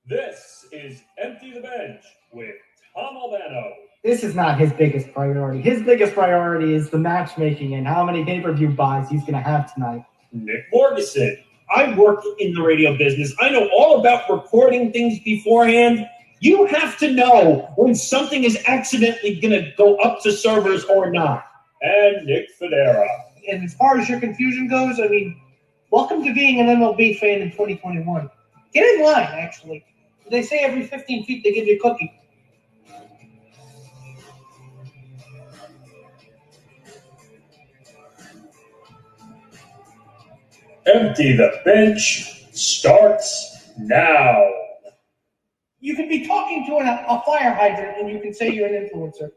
This is Empty the Bench with Tom Albano. This is not his biggest priority. His biggest priority is the matchmaking and how many pay-per-view buys he's going to have tonight. Nick Morganson. I work in the radio business. I know all about recording things beforehand. You have to know when something is accidentally going to go up to servers or not. And Nick Federa. And as far as your confusion goes, I mean, welcome to being an MLB fan in 2021. Get in line, actually. They say every 15 feet they give you a cookie. Empty the Bench starts now. You can be talking to a fire hydrant and you can say you're an influencer.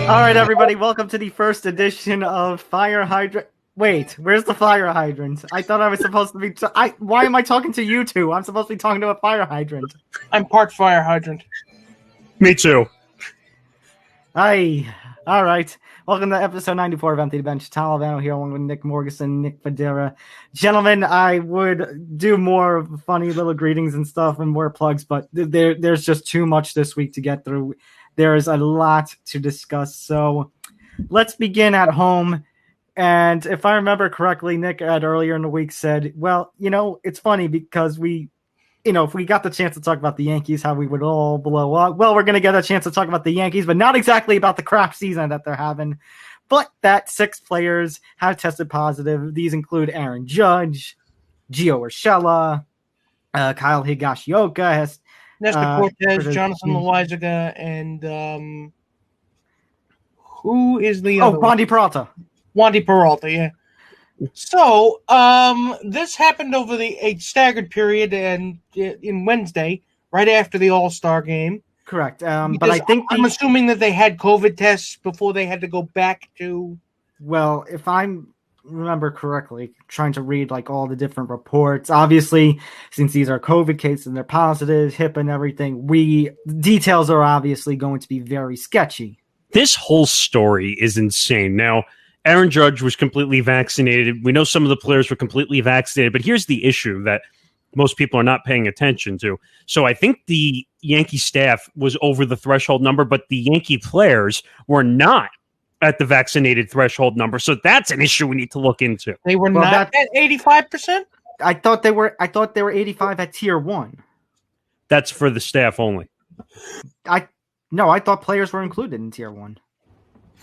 All right, everybody, welcome to the first edition of Fire Hydrant. Wait, where's the fire hydrant? I thought I was supposed to be... why am I talking to you two? I'm supposed to be talking to a fire hydrant. I'm part fire hydrant. Me too. Hi. All right. Welcome to episode 94 of Empty the Bench. Tom Albano here along with Nick Morganson, Nick Federa. Gentlemen, I would do more funny little greetings and stuff and more plugs, but there's just too much this week to get through. There is a lot to discuss. So let's begin at home. And if I remember correctly, Nick had earlier in the week said, well, it's funny because if we got the chance to talk about the Yankees, how we would all blow up. Well, we're going to get a chance to talk about the Yankees, but not exactly about the crap season that they're having. But that 6 players have tested positive. These include Aaron Judge, Gio Urshela, Kyle Higashioka, Nestor Cortez, Jonathan Loaizaga, and who is the other Wandy Peralta. Wandy Peralta, yeah. So, this happened over a staggered period and in Wednesday, right after the All-Star game. Correct. But I think I'm assuming that they had COVID tests before they had to go back to. Well, if I remember correctly, trying to read all the different reports, obviously, since these are COVID cases and they're positive, HIPAA and everything, details are obviously going to be very sketchy. This whole story is insane. Now, Aaron Judge was completely vaccinated. We know some of the players were completely vaccinated, but here's the issue that most people are not paying attention to. So I think the Yankee staff was over the threshold number, but the Yankee players were not at the vaccinated threshold number. So that's an issue we need to look into. They were not at 85%? I thought they were 85 at tier 1. That's for the staff only. I thought players were included in tier 1.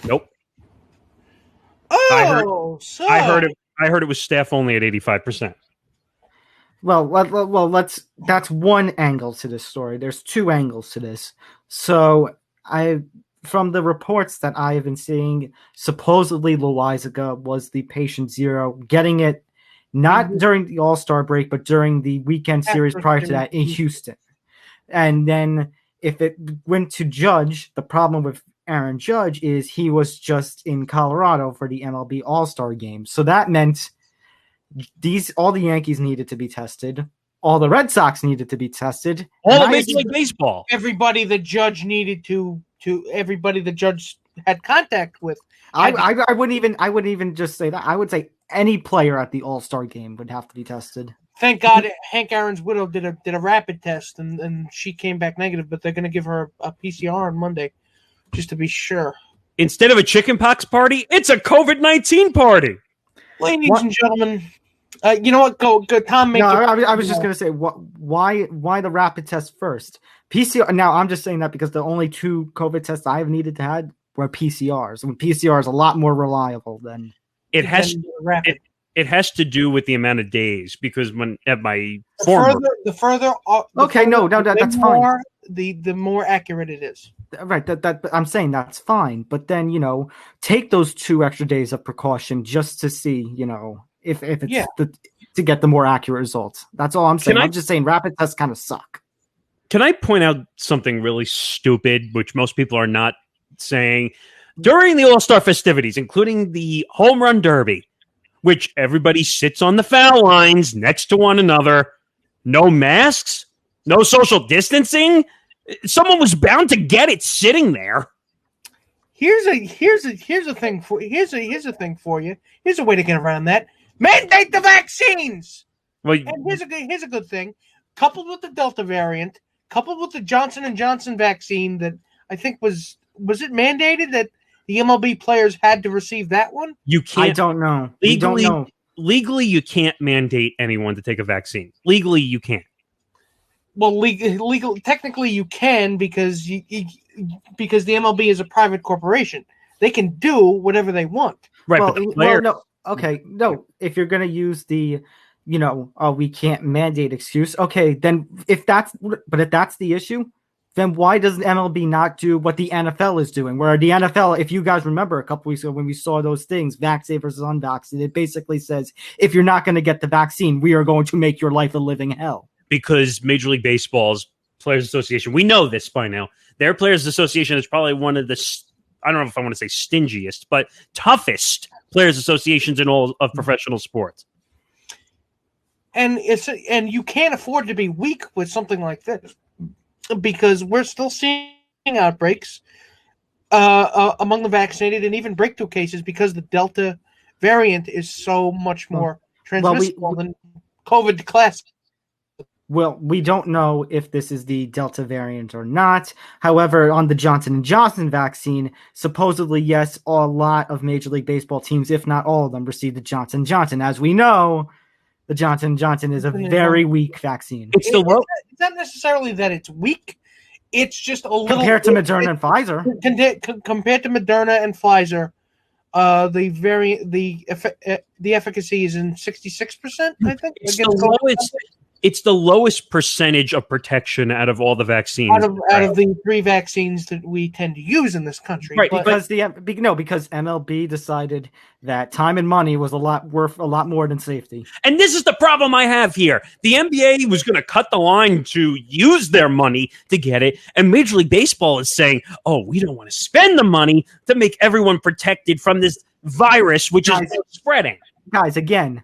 Nope. Oh, I heard it was staff only at 85%. Well, that's one angle to this story. There's 2 angles to this. So from the reports that I have been seeing, supposedly Loaizaga was the patient 0, getting it not during the All-Star break, but during the weekend series prior to that in Houston. And then if it went to Judge, the problem with Aaron Judge is he was just in Colorado for the MLB All-Star game. So that meant all the Yankees needed to be tested. All the Red Sox needed to be tested. All of Major League Baseball. Everybody the Judge needed to everybody the Judge had contact with. I wouldn't even just say that. I would say any player at the All-Star game would have to be tested. Thank God Hank Aaron's widow did a rapid test and she came back negative, but they're going to give her a PCR on Monday. Just to be sure. Instead of a chickenpox party, it's a COVID-19 party. Ladies and gentlemen, you know what? Go, Tom. I was just going to say, why the rapid test first? PCR. Now, I'm just saying that because the only 2 COVID tests I've needed to have were PCRs. And PCR is a lot more reliable than it has. It has to do with the amount of days because when at my that's fine. The more accurate it is. Right, that I'm saying that's fine, but then take those 2 extra days of precaution just to see if it's to get the more accurate results. That's all I'm saying. I'm just saying rapid tests kind of suck. Can I point out something really stupid, which most people are not saying? During the All-Star festivities, including the Home Run Derby, which everybody sits on the foul lines next to one another, no masks, no social distancing. Someone was bound to get it sitting there. Here's a thing for you. Here's a way to get around that. Mandate the vaccines. Well, And here's a good thing. Coupled with the Delta variant, coupled with the Johnson & Johnson vaccine that I think was it mandated that the MLB players had to receive that one? you can't. I don't know. We Legally, don't know. legally, you can't mandate anyone to take a vaccine. Legally, you can't. Well, legal technically you can because because the MLB is a private corporation. They can do whatever they want. Right, Well, but the player, no. Okay, no. If you're going to use the, we can't mandate excuse. Okay, then if that's the issue, then why doesn't MLB not do what the NFL is doing? Where the NFL, if you guys remember a couple weeks ago when we saw those things, vaccinated versus unvaccinated, it basically says if you're not going to get the vaccine, we are going to make your life a living hell. because Major League Baseball's Players Association, we know this by now. Their Players Association is probably one of the, I don't know if I want to say stingiest, but toughest players associations in all of professional sports. And you can't afford to be weak with something like this because we're still seeing outbreaks among the vaccinated and even breakthrough cases because the Delta variant is so much more transmissible than COVID class. Well, we don't know if this is the Delta variant or not. However, on the Johnson & Johnson vaccine, supposedly, yes, a lot of Major League Baseball teams, if not all of them, received the Johnson & Johnson. As we know, the Johnson & Johnson is a very weak vaccine. It's not necessarily that it's weak. It's just a little... Compared to Moderna and Pfizer. Compared to Moderna and Pfizer, the efficacy is in 66%, I think. It's the lowest percentage of protection out of all the vaccines. Out of the 3 vaccines that we tend to use in this country. Right, because MLB decided that time and money was worth a lot more than safety. And this is the problem I have here. The NBA was going to cut the line to use their money to get it, and Major League Baseball is saying, oh, we don't want to spend the money to make everyone protected from this virus, which is spreading. Guys, again,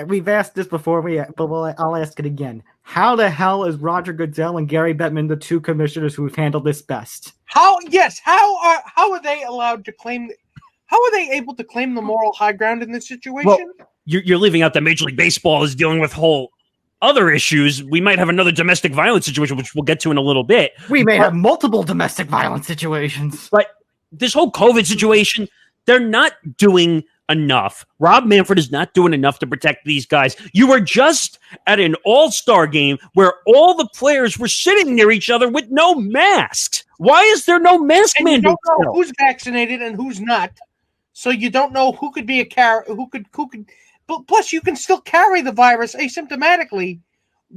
we've asked this before, but I'll ask it again. How the hell is Roger Goodell and Gary Bettman the 2 commissioners who've handled this best? How are they allowed to claim? How are they able to claim the moral high ground in this situation? Well, you're leaving out that Major League Baseball is dealing with whole other issues. We might have another domestic violence situation, which we'll get to in a little bit. We may have multiple domestic violence situations. But this whole COVID situation, they're not doing enough. Rob Manfred is not doing enough to protect these guys. You were just at an all-star game where all the players were sitting near each other with no masks. Why is there no mask mandate? You don't know who's vaccinated and who's not, so you don't know who could be who could. But plus, you can still carry the virus asymptomatically,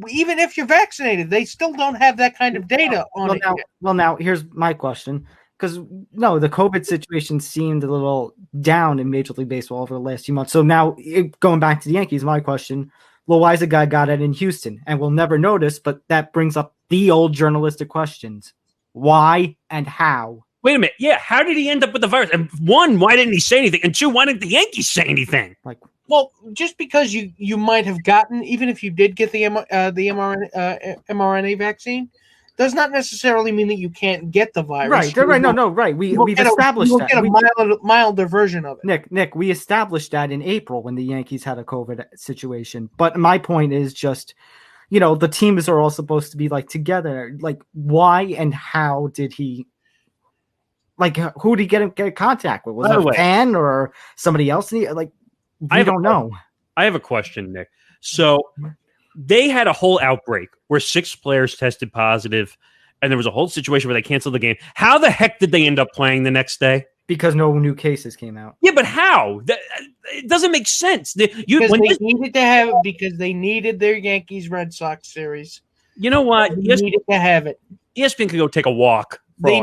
even if you're vaccinated. They still don't have that kind of data on it. Now, here's my question. Because, the COVID situation seemed a little down in Major League Baseball over the last few months. So now, going back to the Yankees, my question, well, why is the guy got it in Houston? And we'll never notice, but that brings up the old journalistic questions. Why and how? Wait a minute. Yeah, how did he end up with the virus? And 1, why didn't he say anything? And 2, why didn't the Yankees say anything? Well, just because you might have gotten, even if you did get the mRNA vaccine, does not necessarily mean that you can't get the virus. Right. No. Right. We've established that. We'll get a milder version of it. Nick, we established that in April when the Yankees had a COVID situation. But my point is just, the teams are all supposed to be together. Why and how did he? Who did he get in contact with? Was it a fan or somebody else? We don't know. I have a question, Nick. So they had a whole outbreak where 6 players tested positive, and there was a whole situation where they canceled the game. How the heck did they end up playing the next day? Because no new cases came out. Yeah, but how? It doesn't make sense. Because they needed their Yankees-Red Sox series. You know what? They needed to have it. ESPN could go take a walk. It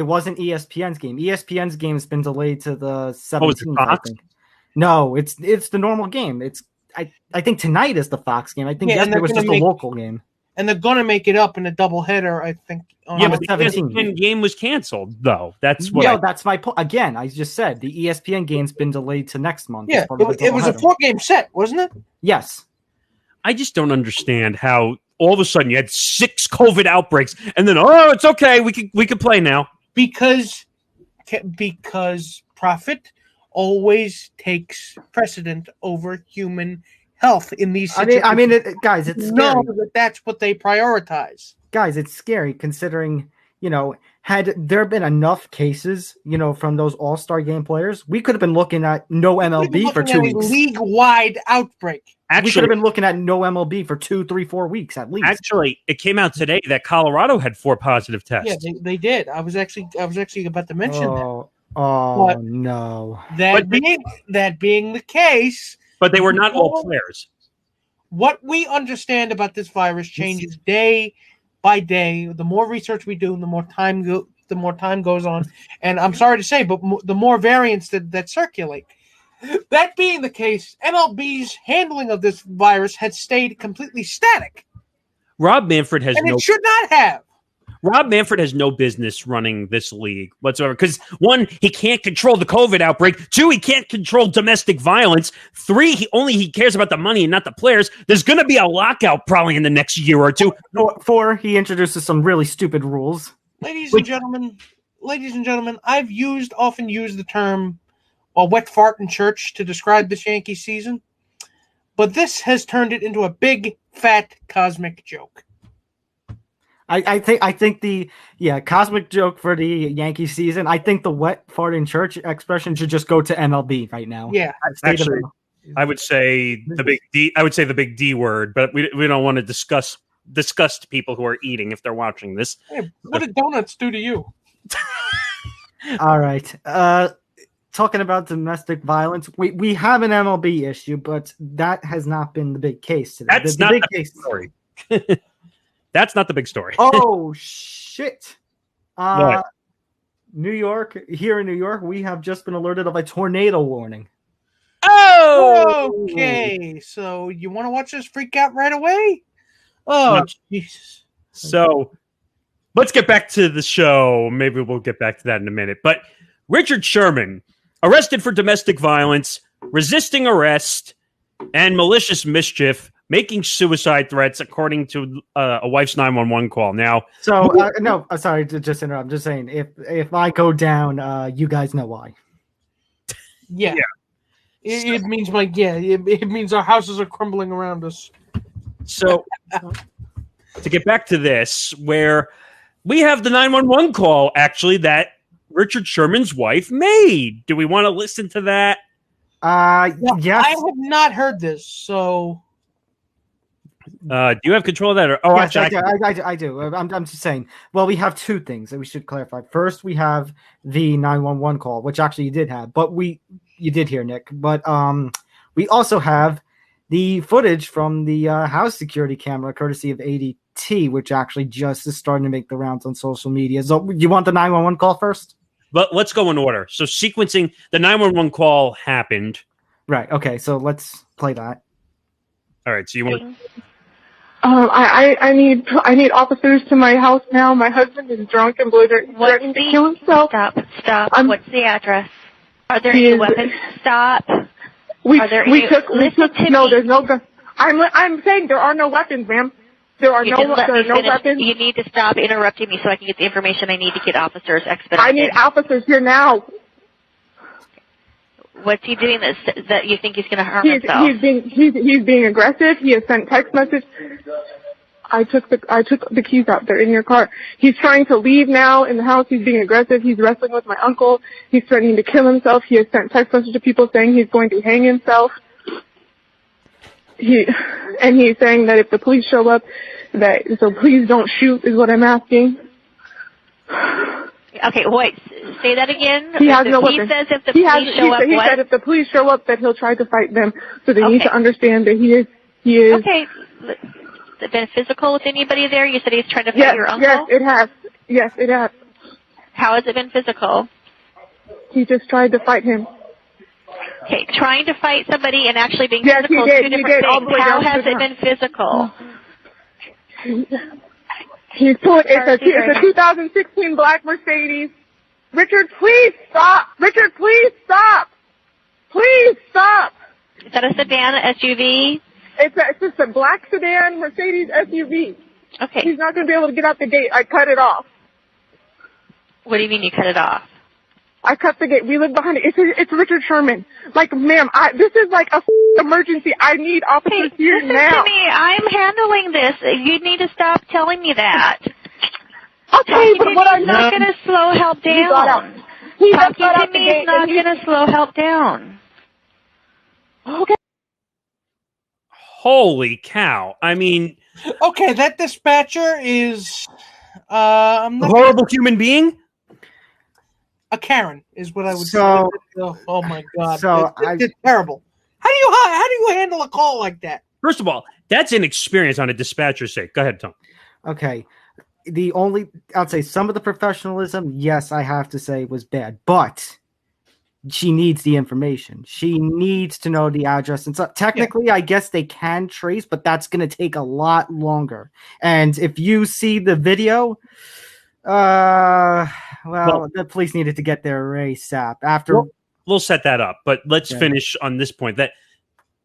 wasn't ESPN's game. ESPN's game has been delayed to the 17th, I think. No, it's the normal game. I think tonight is the Fox game. I think yesterday was just a local game. And they're going to make it up in a doubleheader, I think. But the ESPN game was canceled, though. That's what. That's my point. Again, I just said the ESPN game's been delayed to next month. Yeah, it was a 4-game set, wasn't it? Yes. I just don't understand how all of a sudden you had 6 COVID outbreaks, and then it's okay, we could play now because profit always takes precedent over human health in these situations. Guys, it's scary. No, that's what they prioritize. Guys, it's scary considering, had there been enough cases, from those All-Star game players, we could have been looking at no MLB for 2 weeks. A league-wide outbreak. We could have been looking at no MLB for 2, 3, 4 weeks at least. Actually, it came out today that Colorado had 4 positive tests. Yeah, they did. I was actually about to mention that. Oh no! That being the case, but they were not all players. What we understand about this virus changes day by day. The more research we do, the more time goes on. And I'm sorry to say, but the more variants that circulate. That being the case, MLB's handling of this virus had stayed completely static. Rob Manfred has it should not have. Rob Manfred has no business running this league whatsoever because 1, he can't control the COVID outbreak. 2, he can't control domestic violence. 3, he cares about the money and not the players. There's going to be a lockout probably in the next year or 2. 4, he introduces some really stupid rules. Ladies and gentlemen, I've often used the term a wet fart in church to describe this Yankee season, but this has turned it into a big, fat, cosmic joke. I think the cosmic joke for the Yankee season. I think the wet fart in church expression should just go to MLB right now. Yeah, actually, I would say the big D. I would say the big D word, but we don't want to disgust people who are eating if they're watching this. Hey, what did donuts do to you? All right. Talking about domestic violence, we have an MLB issue, but that has not been the big case today. That's not the big story. That's not the big story. Oh, shit. New York, here in New York, we have just been alerted of a tornado warning. Oh! Okay, so you want to watch us freak out right away? Oh, Jesus. So, let's get back to the show. Maybe we'll get back to that in a minute. But Richard Sherman, arrested for domestic violence, resisting arrest, and malicious mischief, making suicide threats, according to a wife's 911 call. Now, sorry to just interrupt. I'm just saying, if I go down, you guys know why. Yeah. It means it means our houses are crumbling around us. So, to get back to this, where we have the 911 call, actually, that Richard Sherman's wife made. Do we want to listen to that? Yes. I have not heard this, so... do you have control of that? Yes, I do. I'm just saying. Well, we have 2 things that we should clarify. First, we have the 911 call, which actually you did have, but you did hear, Nick. But we also have the footage from the house security camera, courtesy of ADT, which actually just is starting to make the rounds on social media. So, you want the 911 call first? But let's go in order. So, sequencing, the 911 call happened. Right. Okay. So let's play that. All right. So you want? I need officers to my house now. My husband is drunk and threatening to kill himself. Stop. What's the address? Are there any weapons? Stop. There's no gun. I'm saying there are no weapons, ma'am. There are no weapons. You need to stop interrupting me so I can get the information I need to get officers expedited. I need officers here now. What's he doing that you think he's going to harm himself? He's being aggressive. He has sent text message. I took the keys out. They're in your car. He's trying to leave now in the house. He's being aggressive. He's wrestling with my uncle. He's threatening to kill himself. He has sent text message to people saying he's going to hang himself. He's saying that if the police show up, so please don't shoot is what I'm asking. Okay, wait. Say that again. He has no weapons. He says if the police show up, he said if the police show up, that he'll try to fight them. So they need to understand that he is. Okay. Has it been physical with anybody there? You said he's trying to fight your uncle? Yes, it has. Yes, it has. How has it been physical? He just tried to fight him. Okay, trying to fight somebody and actually being physical is 2 different things. How has it been physical? He's pulling. It's a 2016 black Mercedes. Richard, please stop. Richard, please stop. Please stop. Is that a sedan, SUV? It's just a black sedan Mercedes SUV. Okay. He's not going to be able to get out the gate. I cut it off. What do you mean you cut it off? I cut the gate. We live behind it. It's Richard Sherman. Like, ma'am, this is like a emergency. I need officers here listen now. To me. I'm handling this. You need to stop telling me that. Okay, but what I'm not going to slow help down. Talking to me is not going to slow help down. Okay. Holy cow. I mean... Okay, that dispatcher is... I'm not a horrible human being? A Karen is what I would say. Oh my God. So it's terrible. How do you handle a call like that? First of all, that's inexperience on a dispatcher's sake. Go ahead, Tom. Okay. I'd say some of the professionalism, yes, I have to say was bad, but she needs the information. She needs to know the address. And so technically, I guess they can trace, but that's going to take a lot longer. And if you see the video, the police needed to get there ASAP. We'll set that up, but let's finish on this point. That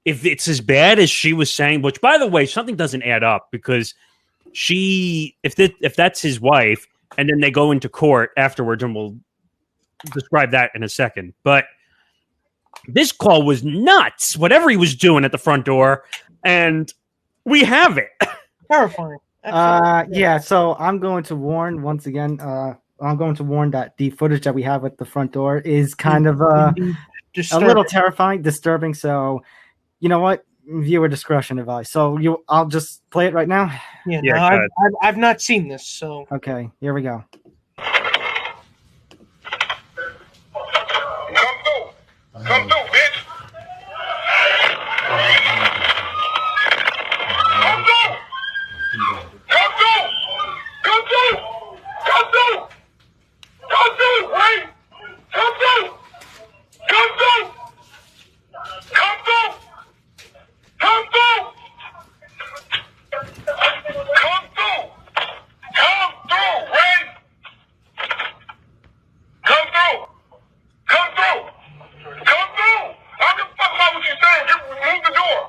if it's as bad as she was saying, which, by the way, something doesn't add up, because if that's his wife, and then they go into court afterwards, and we'll describe that in a second. But this call was nuts, whatever he was doing at the front door, and we have it. Terrifying. Yeah, so I'm going to warn once again. I'm going to warn that the footage that we have at the front door is kind of a little terrifying, disturbing. So, you know what? Viewer discretion advised. So I'll just play it right now. Yeah, I've not seen this. So okay, here we go. Come through, bitch. Come through. Come through. Come through. Come through. Come through, right? Come through. Come through. Come through. Come through. Come through. Come through, right? Come through. Come through. Come through! I don't give a fuck about what you're saying. Move the door.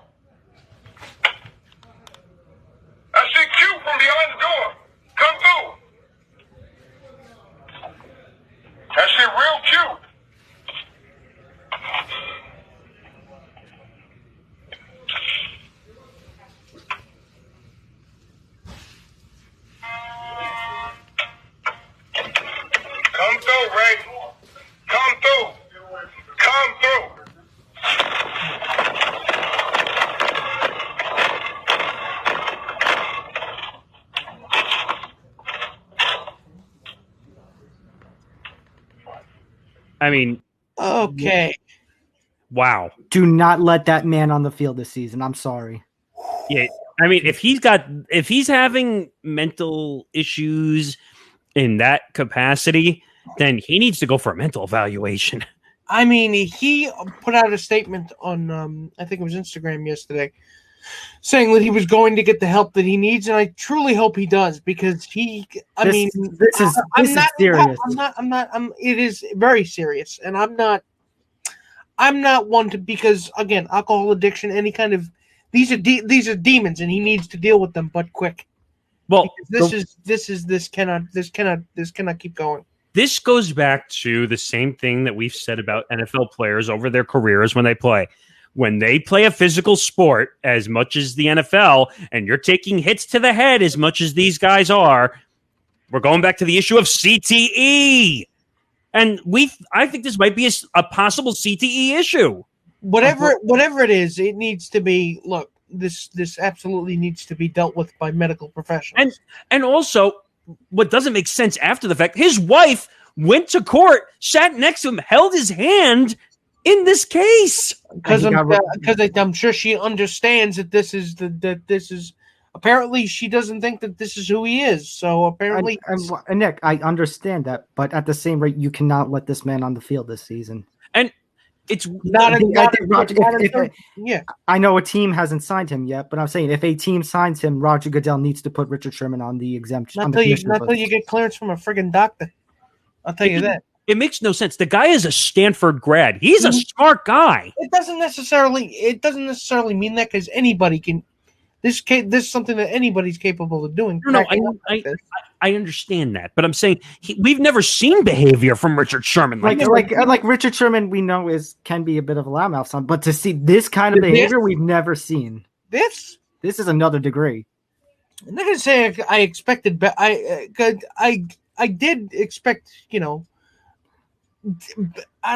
That shit cute from behind the door. Come through. That shit real cute. Come through, Ray. Come through. Come through. I mean, okay. Wow. Do not let that man on the field this season. I'm sorry. Yeah, I mean, if he's having mental issues in that capacity, then he needs to go for a mental evaluation. I mean, he put out a statement on, I think it was Instagram yesterday, saying that he was going to get the help that he needs, and I truly hope he does, because this is serious. It is very serious, and I'm not one to, because again, alcohol addiction, any kind of, these are demons, and he needs to deal with them, but quick. Well, this cannot keep going. This goes back to the same thing that we've said about NFL players over their careers when they play. When they play a physical sport as much as the NFL, and you're taking hits to the head as much as these guys are, we're going back to the issue of CTE. And I think this might be a possible CTE issue. Whatever it is, it needs to be, look, this absolutely needs to be dealt with by medical professionals. And also, what doesn't make sense after the fact, his wife went to court, sat next to him, held his hand in this case. Because I'm sure she understands that this is apparently she doesn't think that this is who he is. So apparently, and Nick, I understand that, but at the same rate, you cannot let this man on the field this season. And it's I know a team hasn't signed him yet, but I'm saying if a team signs him, Roger Goodell needs to put Richard Sherman on the exemption. Not until you get clearance from a friggin' doctor. I'll tell you that. It makes no sense. The guy is a Stanford grad. He's a smart guy. It doesn't necessarily mean that, because anybody can. This is something that anybody's capable of doing. No, I understand that, but I'm saying we've never seen behavior from Richard Sherman like Richard Sherman. We know can be a bit of a loudmouth, son, but to see this kind of behavior, we've never seen. This is another degree. I'm not gonna say I expected, but I did expect. I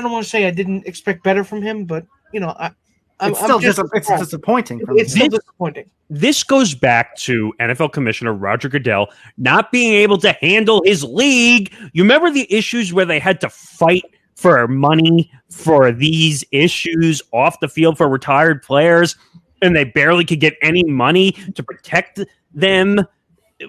don't want to say I didn't expect better from him, but it's still disappointing. It's still disappointing. This goes back to NFL Commissioner Roger Goodell not being able to handle his league. You remember the issues where they had to fight for money for these issues off the field for retired players, and they barely could get any money to protect them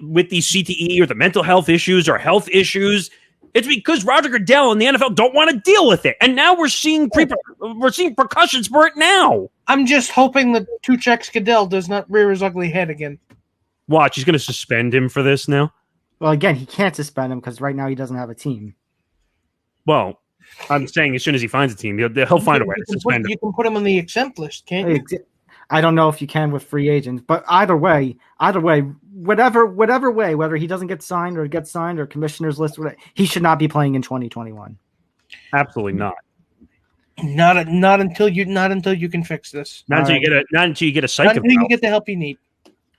with these CTE or the mental health issues or health issues. It's because Roger Goodell and the NFL don't want to deal with it, and now we're seeing repercussions for it now. I'm just hoping that Two Checks Goodell does not rear his ugly head again. Watch, he's going to suspend him for this now. Well, again, he can't suspend him because right now he doesn't have a team. Well, I'm saying as soon as he finds a team, he'll find a way to suspend him. You can put him on the exempt list, can't you? I don't know if you can with free agents, but either way, whatever way, whether he doesn't get signed or gets signed or commissioner's list, he should not be playing in 2021. Absolutely not. Not until you can fix this. Not until you get a psych. Not until you get the help you need.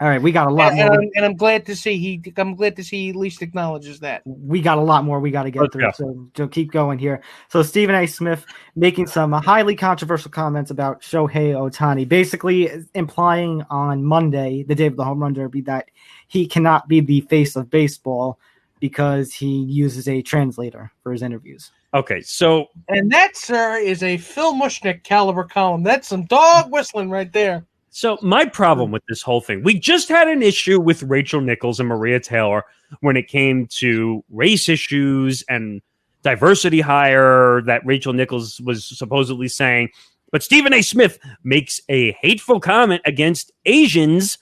All right, we got a lot more, and I'm glad to see he at least acknowledges that. We got a lot more we got to get through, so keep going here. So Stephen A. Smith making some highly controversial comments about Shohei Ohtani, basically implying on Monday, the day of the home run derby, that he cannot be the face of baseball because he uses a translator for his interviews. Okay, so and that, sir, is a Phil Mushnick caliber column. That's some dog whistling right there. So my problem with this whole thing, we just had an issue with Rachel Nichols and Maria Taylor when it came to race issues and diversity hire that Rachel Nichols was supposedly saying. But Stephen A. Smith makes a hateful comment against Asians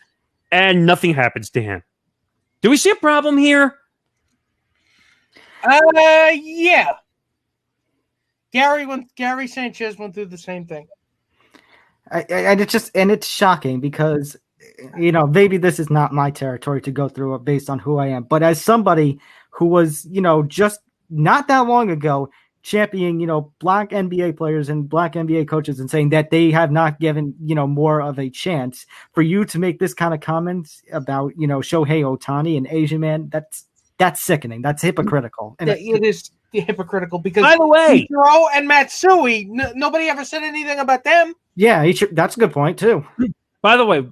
and nothing happens to him. Do we see a problem here? Yeah. Gary Sanchez went through the same thing. And it's shocking because, maybe this is not my territory to go through it based on who I am. But as somebody who was, just not that long ago championing, black NBA players and black NBA coaches and saying that they have not given, more of a chance, for you to make this kind of comments about, Shohei Ohtani, an Asian man, that's sickening. That's hypocritical. And it is hypocritical because, by the way, Ichiro and Matsui, nobody ever said anything about them. Yeah, that's a good point, too. By the way,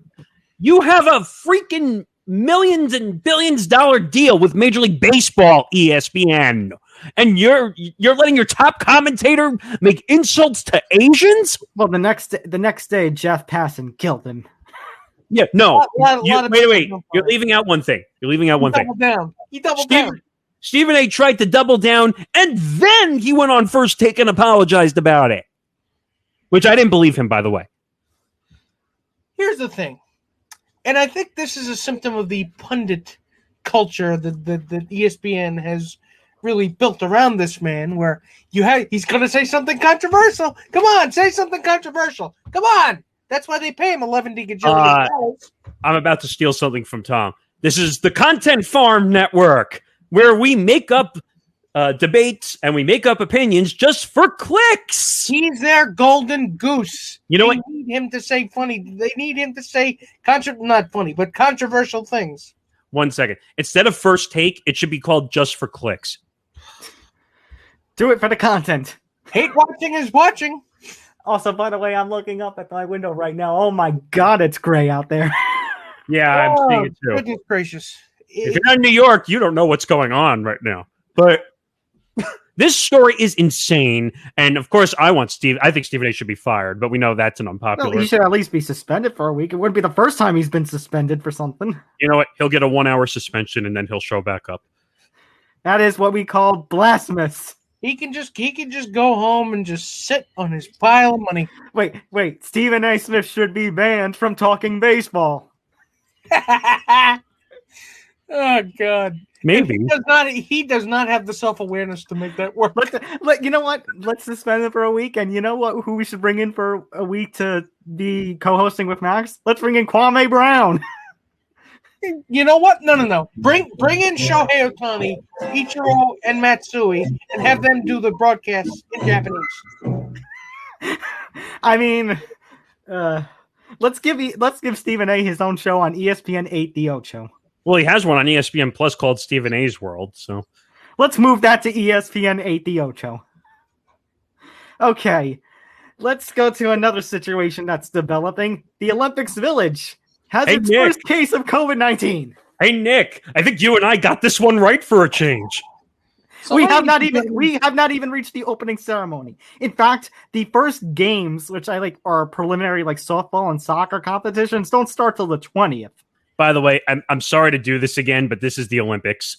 you have a freaking millions and billions dollar deal with Major League Baseball, ESPN, and you're letting your top commentator make insults to Asians? Well, the next day, Jeff Passan killed him. Yeah, no. Wait. You're leaving out one thing. He doubled down. Stephen A. tried to double down, and then he went on First Take and apologized about it. Which I didn't believe him, by the way. Here's the thing. And I think this is a symptom of the pundit culture that ESPN has really built around this man, where he's going to say something controversial. Come on, say something controversial. Come on. That's why they pay him $11 gajillion. I'm about to steal something from Tom. This is the Content Farm Network, where we make up debates and we make up opinions just for clicks. He's their golden goose. You know what? They need him to say funny. They need him to say not funny, but controversial things. 1 second. Instead of First Take, it should be called Just for Clicks. Do it for the content. Hate watching is watching. Also, by the way, I'm looking up at my window right now. Oh my God, it's gray out there. Yeah, I'm seeing it too. Goodness gracious. If you're not in New York, you don't know what's going on right now. But this story is insane. And of course, I think Stephen A. should be fired, but we know that's an unpopular. Well, he should at least be suspended for a week. It wouldn't be the first time he's been suspended for something. You know what? He'll get a 1-hour suspension and then he'll show back up. That is what we call blasphemous. He can just go home and just sit on his pile of money. Wait. Stephen A. Smith should be banned from talking baseball. Oh God. Maybe he does not have the self-awareness to make that work. You know what? Let's suspend it for a week. And you know what? Who we should bring in for a week to be co-hosting with Max? Let's bring in Kwame Brown. You know what? No. Bring in Shohei Ohtani, Ichiro, and Matsui, and have them do the broadcast in Japanese. I mean, let's give Stephen A. his own show on ESPN 8 The Ocho. Well, he has one on ESPN Plus called Stephen A's World. So let's move that to ESPN 8 The Ocho. Okay, let's go to another situation that's developing. The Olympics Village has its first case of COVID-19. Hey, Nick, I think you and I got this one right for a change. We have not even reached the opening ceremony. In fact, the first games, which I like are preliminary like softball and soccer competitions, don't start till the 20th. By the way, I'm sorry to do this again, but this is the Olympics.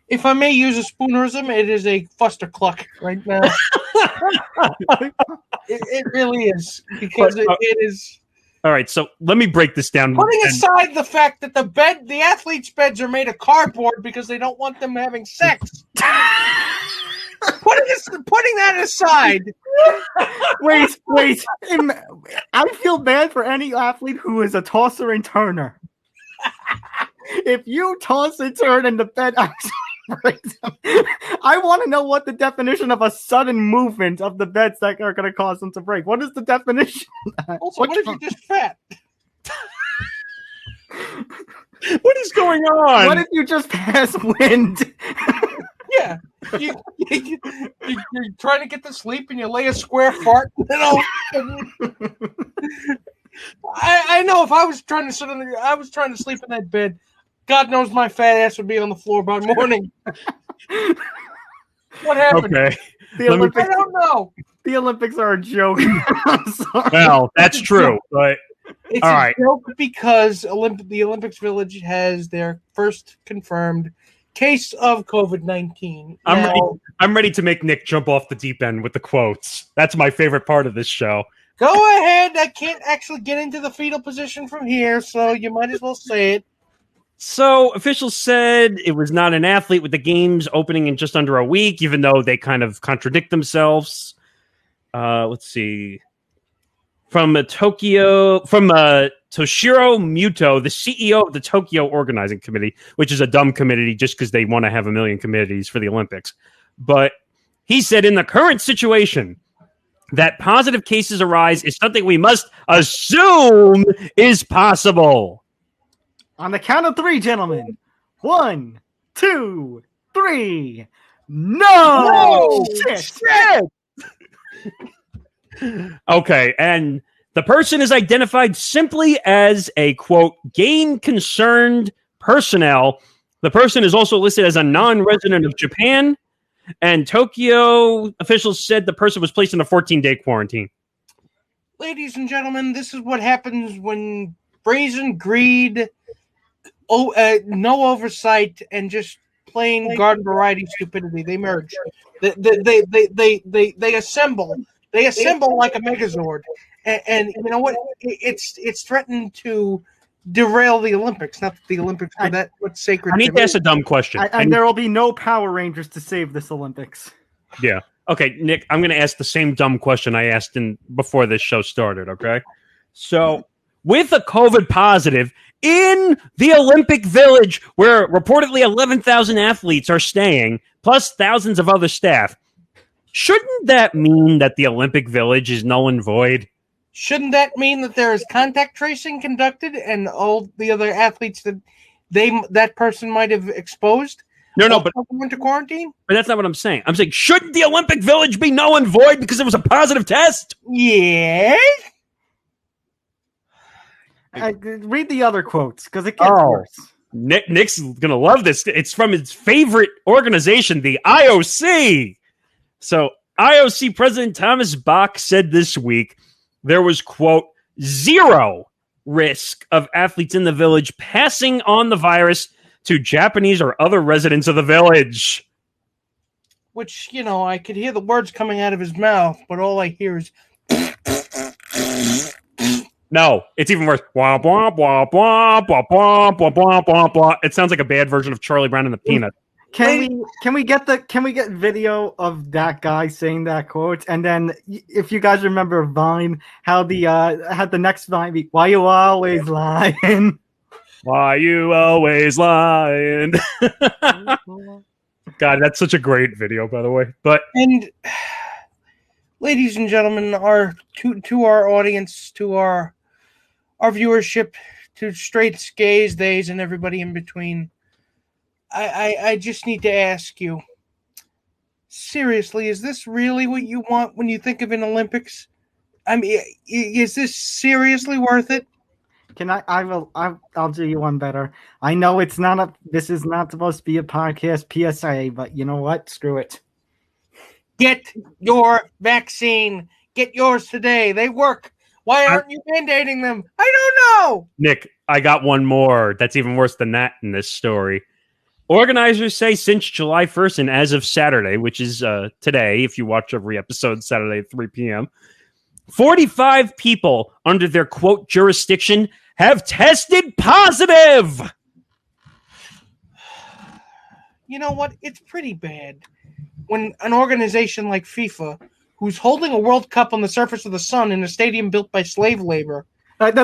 If I may use a spoonerism, it is a fustercluck right now. it really is, because it is. All right, so let me break this down. Putting aside the fact that the athletes' beds are made of cardboard because they don't want them having sex. Putting that aside. Wait. I feel bad for any athlete who is a tosser and turner. If you toss and turn and the bed actually breaks them, I want to know what the definition of a sudden movement of the beds that are going to cause them to break. What is the definition? Also, what if you're just fat? What is going on? What if you just pass wind? Yeah, you're trying to get to sleep and you lay a square fart. I know if I was trying to sleep in that bed, God knows my fat ass would be on the floor by morning. What happened? Okay, I don't know. The Olympics are a joke. I'm sorry. Well, that's true, but it's a joke because the Olympics Village has their first confirmed case of COVID-19. I'm ready to make Nick jump off the deep end with the quotes. That's my favorite part of this show. Go ahead. I can't actually get into the fetal position from here, so you might as well say it. So officials said it was not an athlete with the games opening in just under a week, even though they kind of contradict themselves. Let's see. From Toshiro Muto, the CEO of the Tokyo Organizing Committee, which is a dumb committee just because they want to have a million committees for the Olympics. But he said in the current situation that positive cases arise is something we must assume is possible. On the count of three, gentlemen. 1, 2, 3. No! Shit! Okay, and the person is identified simply as a, quote, gain concerned personnel. The person is also listed as a non-resident of Japan, and Tokyo officials said the person was placed in a 14-day quarantine. Ladies and gentlemen, this is what happens when brazen greed, no oversight, and just plain garden variety stupidity, they merge. They assemble. They assemble like a Megazord, and you know what? It's threatened to derail the Olympics. Not that the Olympics are that what's sacred. I need to ask a dumb question, and there will be no Power Rangers to save this Olympics. Yeah. Okay, Nick. I'm going to ask the same dumb question I asked before this show started. Okay. So, with a COVID positive in the Olympic Village, where reportedly 11,000 athletes are staying, plus thousands of other staff. Shouldn't that mean that the Olympic Village is null and void? Shouldn't that mean that there is contact tracing conducted and all the other athletes that person might have exposed? But went to quarantine. But that's not what I'm saying. I'm saying, shouldn't the Olympic Village be null and void because it was a positive test? Yeah. Read the other quotes because it gets worse. Nick's gonna love this. It's from his favorite organization, the IOC. So IOC President Thomas Bach said this week there was, quote, zero risk of athletes in the village passing on the virus to Japanese or other residents of the village. Which, I could hear the words coming out of his mouth, but all I hear is... No, it's even worse. Blah, blah, blah, blah, blah, blah, blah, blah, blah, blah. It sounds like a bad version of Charlie Brown and the Peanuts. Can we get video of that guy saying that quote? And then if you guys remember Vine, how the had the next Vine be, why you always lying? Why you always lying? God, that's such a great video, by the way. And ladies and gentlemen, to our audience, to our viewership, to straights, gays, theys, and everybody in between, I just need to ask you, seriously, is this really what you want when you think of an Olympics? I mean, is this seriously worth it? I'll do you one better. I know this is not supposed to be a podcast PSA, but you know what? Screw it. Get your vaccine. Get yours today. They work. Why aren't you mandating them? I don't know. Nick, I got one more that's even worse than that in this story. Organizers say since July 1st and as of Saturday, which is today, if you watch every episode Saturday at 3 p.m., 45 people under their, quote, jurisdiction have tested positive. You know what? It's pretty bad when an organization like FIFA, who's holding a World Cup on the surface of the sun in a stadium built by slave labor, and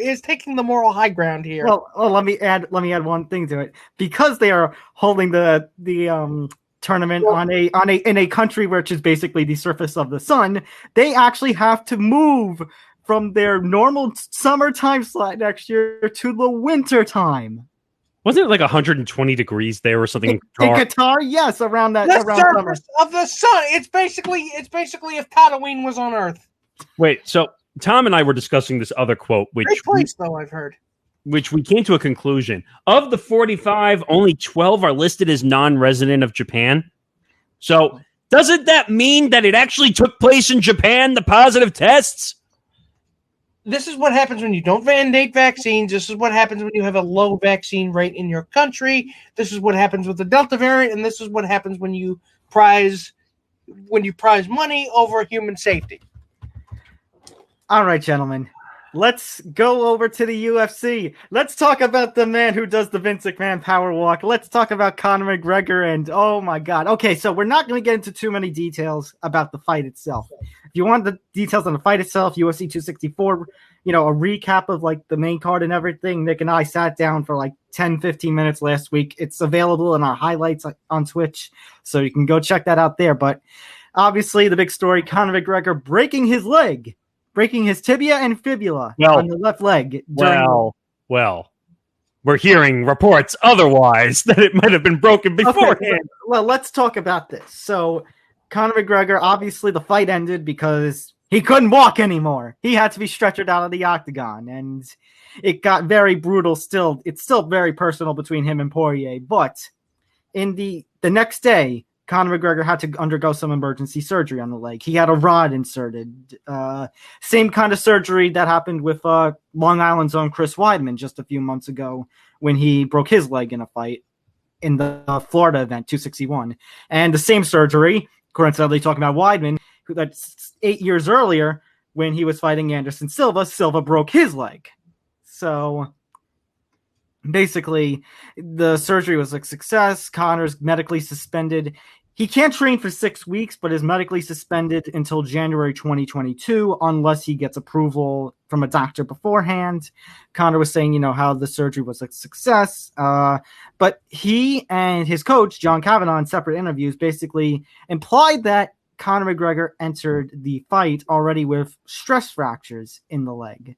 is taking the moral high ground here. Well, let me add one thing to it. Because they are holding the tournament in a country which is basically the surface of the sun, they actually have to move from their normal summertime slot next year to the winter time. Wasn't it like 120 degrees there or something? In Qatar, yes, around that. The around surface summer. of the sun. It's basically if Tatooine was on Earth. Wait, so Tom and I were discussing this other quote, which great place, though, I've heard. Which we came to a conclusion. Of the 45, only 12 are listed as non-resident of Japan. So doesn't that mean that it actually took place in Japan, the positive tests? This is what happens when you don't mandate vaccines. This is what happens when you have a low vaccine rate in your country. This is what happens with the Delta variant, and this is what happens when you prize money over human safety. All right, gentlemen, let's go over to the UFC. Let's talk about the man who does the Vince McMahon power walk. Let's talk about Conor McGregor, and oh my God. Okay, so we're not going to get into too many details about the fight itself. If you want the details on the fight itself, UFC 264, a recap of like the main card and everything, Nick and I sat down for like 10, 15 minutes last week. It's available in our highlights on Twitch, so you can go check that out there. But obviously the big story, Conor McGregor breaking his tibia and fibula on the left leg. Well, we're hearing reports otherwise that it might have been broken beforehand. Okay, well, let's talk about this. So Conor McGregor, obviously the fight ended because he couldn't walk anymore. He had to be stretchered out of the octagon, and it got very brutal still. It's still very personal between him and Poirier, but in the next day, Conor McGregor had to undergo some emergency surgery on the leg. He had a rod inserted. Same kind of surgery that happened with Long Island's own Chris Weidman just a few months ago when he broke his leg in a fight in the Florida event, 261. And the same surgery, coincidentally talking about Weidman, that's 8 years earlier when he was fighting Anderson Silva broke his leg. So basically, the surgery was a success. Conor's medically suspended. He can't train for 6 weeks, but is medically suspended until January 2022 unless he gets approval from a doctor beforehand. Conor was saying, how the surgery was a success. But he and his coach, John Kavanagh, in separate interviews, basically implied that Conor McGregor entered the fight already with stress fractures in the leg,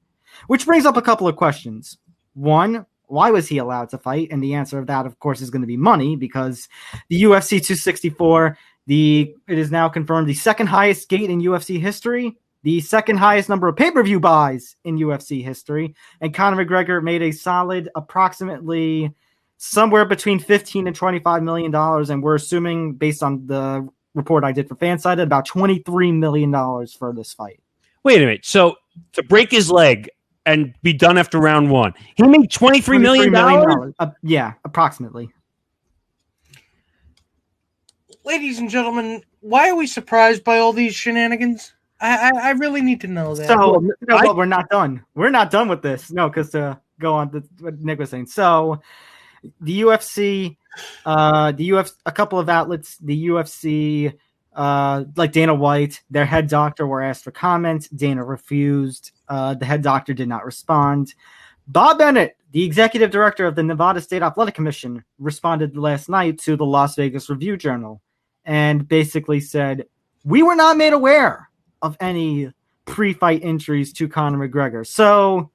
which brings up a couple of questions. One, why was he allowed to fight? And the answer of that, of course, is going to be money, because the UFC 264, it is now confirmed the second highest gate in UFC history, the second highest number of pay-per-view buys in UFC history, and Conor McGregor made a solid approximately somewhere between $15 and $25 million, and we're assuming, based on the report I did for Fansided, about $23 million for this fight. Wait a minute. So to break his leg and be done after round one, he made $23 million? Yeah, approximately. Ladies and gentlemen, why are we surprised by all these shenanigans? I really need to know that. So, we're not done. We're not done with this. No, because go on to what Nick was saying. So, the UFC a couple of outlets, the UFC, like Dana White, their head doctor, were asked for comment. Dana refused. The head doctor did not respond. Bob Bennett, the executive director of the Nevada State Athletic Commission, responded last night to the Las Vegas Review-Journal and basically said, "We were not made aware of any pre-fight injuries to Conor McGregor." So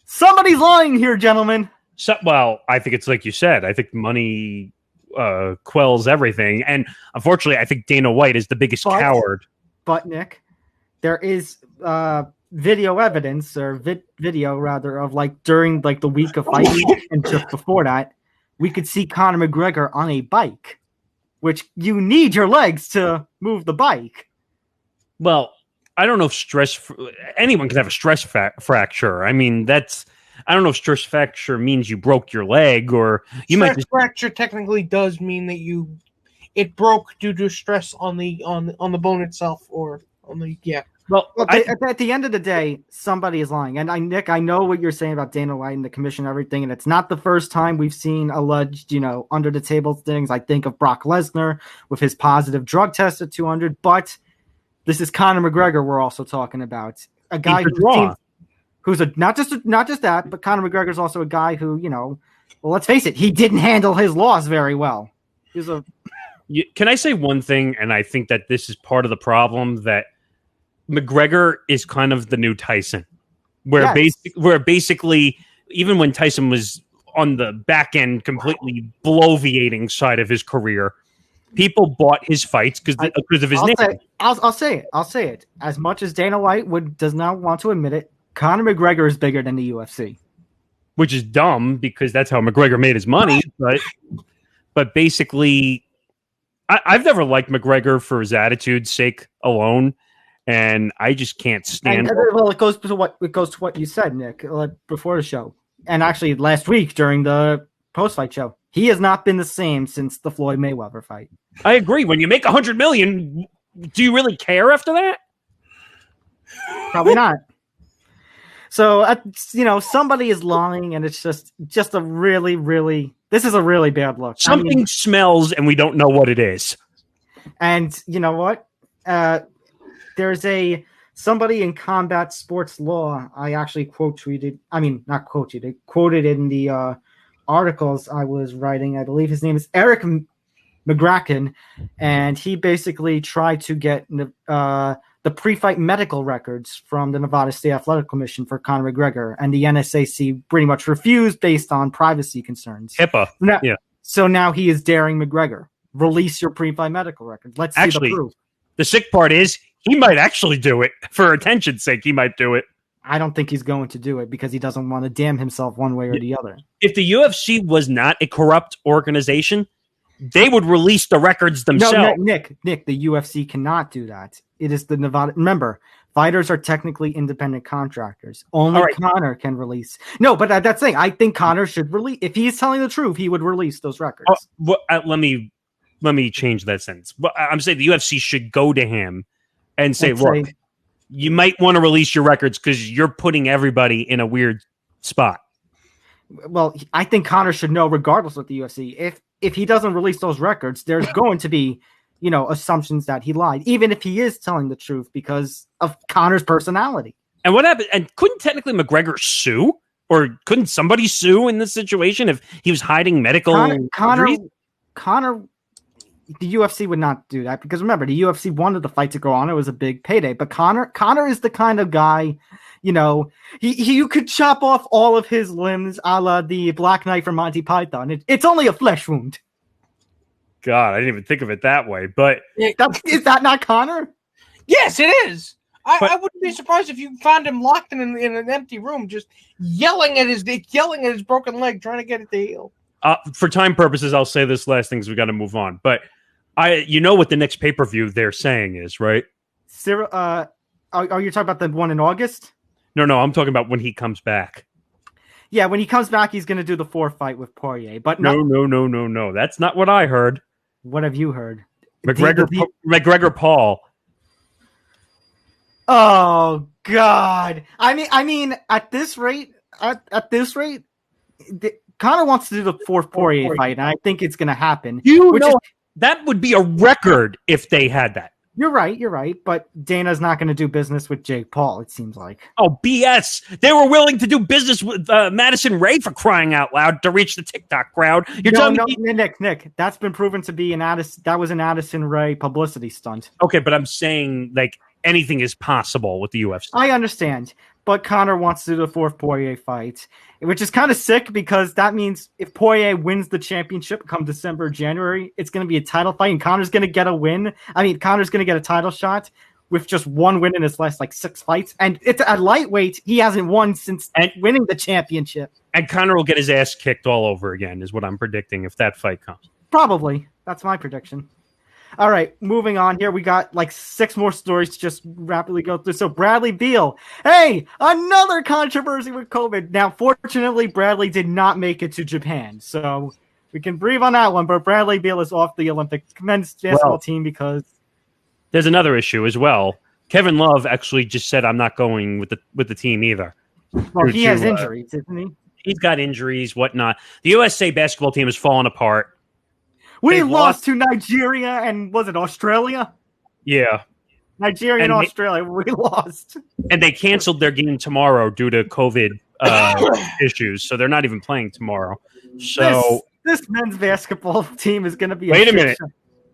somebody's lying here, gentlemen. So, well, I think it's like you said. I think money quells everything. And unfortunately, I think Dana White is the biggest coward. But, Nick, there is video evidence, or video rather, of like during like the week of fighting and just before that, we could see Conor McGregor on a bike, which you need your legs to move the bike. Well, I don't know if anyone can have a stress fracture. I mean, I don't know if stress fracture means you broke your leg, or you might. Stress fracture technically does mean that it broke due to stress on the bone itself, or on the Well, at the end of the day, somebody is lying. And Nick, I know what you're saying about Dana White and the commission and everything, and it's not the first time we've seen alleged, under the table things. I think of Brock Lesnar with his positive drug test at 200, but this is Conor McGregor we're also talking about. A guy who's not just that, but Conor McGregor is also a guy who, well, let's face it, he didn't handle his loss very well. Can I say one thing? And I think that this is part of the problem, that McGregor is kind of the new Tyson, where basically, even when Tyson was on the back end, completely bloviating side of his career, people bought his fights because of his name. I'll say it. As much as Dana White does not want to admit it, Conor McGregor is bigger than the UFC, which is dumb because that's how McGregor made his money. But basically, I've never liked McGregor for his attitude's sake alone. And I just can't stand it. Well, it goes to what you said, Nick, before the show, and actually last week during the post-fight show. He has not been the same since the Floyd Mayweather fight. I agree. When you make $100 million, do you really care after that? Probably not. So somebody is lying, and it's just a really, really. This is a really bad look. Something smells, and we don't know what it is. And you know what? There's somebody in combat sports law. I actually quoted in the articles I was writing. I believe his name is Eric McGracken, and he basically tried to get the pre-fight medical records from the Nevada State Athletic Commission for Conor McGregor, and the NSAC pretty much refused based on privacy concerns. HIPAA. So now he is daring McGregor, release your pre-fight medical records. Let's see the proof. The sick part is he might actually do it for attention's sake. He might do it. I don't think he's going to do it because he doesn't want to damn himself one way or the other. If the UFC was not a corrupt organization, they would release the records themselves. No, Nick, the UFC cannot do that. It is the Nevada. Remember, fighters are technically independent contractors. Only Conor can release. No, but that's the thing. I think Conor should release. If he's telling the truth, he would release those records. Let me change that sentence. I'm saying the UFC should go to him and say, look, you might want to release your records because you're putting everybody in a weird spot. Well, I think Conor should know, regardless of the UFC, if he doesn't release those records, there's going to be, assumptions that he lied, even if he is telling the truth because of Conor's personality. And what happened? And couldn't technically McGregor sue? Or couldn't somebody sue in this situation if he was hiding medical Conor, the UFC would not do that because remember, the UFC wanted the fight to go on. It was a big payday. But Conor is the kind of guy, you could chop off all of his limbs a la the Black Knight from Monty Python. It's only a flesh wound. God, I didn't even think of it that way. But is that not Conor? Yes, it is. I wouldn't be surprised if you found him locked in an empty room, just yelling at his broken leg, trying to get it to heal. For time purposes, I'll say this last thing because we got to move on. But what the next pay-per-view they're saying is, right? Are you talking about the one in August? No, I'm talking about when he comes back. Yeah, when he comes back, he's going to do the 4th fight with Poirier. But no. That's not what I heard. What have you heard? McGregor Paul. Oh God! I mean, at this rate, Conor wants to do the fourth Poirier fight, and I think it's going to happen. That would be a record if they had that. You're right. But Dana's not going to do business with Jake Paul, it seems like. Oh, BS. They were willing to do business with Madison Ray, for crying out loud, to reach the TikTok crowd. Nick, that's been proven to be that was an Addison Ray publicity stunt. Okay, but I'm saying, like, anything is possible with the UFC. I understand. But Conor wants to do the fourth Poirier fight, which is kind of sick because that means if Poirier wins the championship come December, January, it's going to be a title fight, and Conor's going to get a win. Conor's going to get a title shot with just one win in his last 6 fights. And it's at lightweight. He hasn't won since winning the championship. And Conor will get his ass kicked all over again, is what I'm predicting if that fight comes. Probably. That's my prediction. All right, moving on here. We got 6 more stories to just rapidly go through. So Bradley Beal. Hey, another controversy with COVID. Now, fortunately, Bradley did not make it to Japan. So we can breathe on that one. But Bradley Beal is off the Olympic men's basketball team because... There's another issue as well. Kevin Love actually just said, I'm not going with the team either. Well, he has injuries, isn't he? He's got injuries, whatnot. The USA basketball team has fallen apart. We lost to Nigeria and was it Australia? Yeah. Nigeria and Australia, we lost. And they canceled their game tomorrow due to COVID issues, so they're not even playing tomorrow. So this men's basketball team is going to be Wait a minute.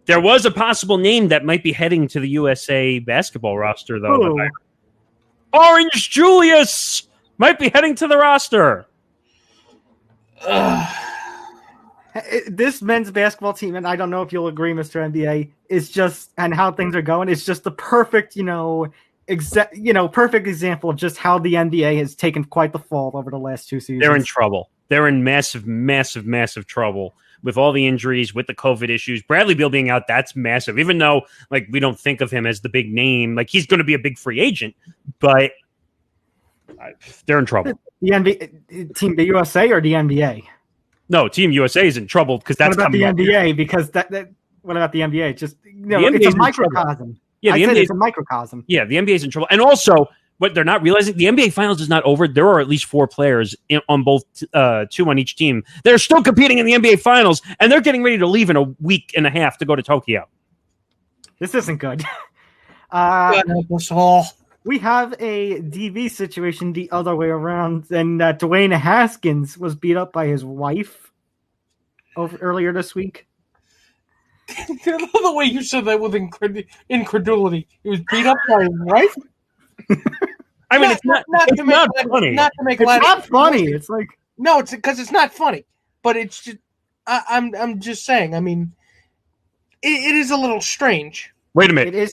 There was a possible name that might be heading to the USA basketball roster, though. Orange Julius might be heading to the roster. This men's basketball team, and I don't know if you'll agree, Mr. NBA, is just, and how things are going, it's just the perfect, perfect example of just how the NBA has taken quite the fall over the last 2 seasons. They're in trouble. They're in massive, massive, massive trouble with all the injuries, with the COVID issues. Bradley Beal being out, that's massive. Even though, we don't think of him as the big name, he's going to be a big free agent, but they're in trouble. The NBA team, the USA or the NBA? No, Team USA is in trouble because that's what about the NBA? Because what about the NBA? Just it's a microcosm. Yeah, the NBA is a microcosm. Yeah, the NBA is in trouble, and also what they're not realizing: the NBA Finals is not over. There are at least 4 players on both, 2 on each team. They're still competing in the NBA Finals, and they're getting ready to leave in a week and a half to go to Tokyo. This isn't good. We have a DV situation the other way around, and Dwayne Haskins was beat up by his wife earlier this week. I love the way you said that with incredulity. He was beat up by his wife? It's not funny. Not to make it's not funny. It's no, it's because it's not funny. But it's just, I'm just saying. It is a little strange. Wait a minute.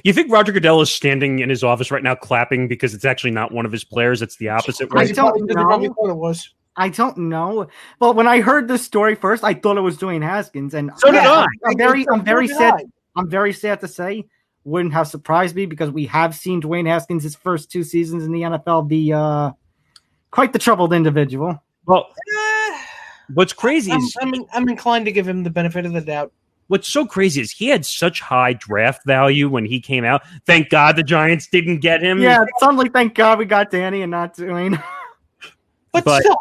You think Roger Goodell is standing in his office right now clapping because it's actually not one of his players? It's the opposite way. I don't know. Well, when I heard this story first, I thought it was Dwayne Haskins, and so did I. I'm very sad. I'm very sad to say, wouldn't have surprised me because we have seen Dwayne Haskins his first 2 seasons in the NFL be quite the troubled individual. Well, what's crazy is I'm inclined to give him the benefit of the doubt. What's so crazy is he had such high draft value when he came out. Thank God the Giants didn't get him. Yeah, suddenly thank God we got Danny and not Dwayne. But still,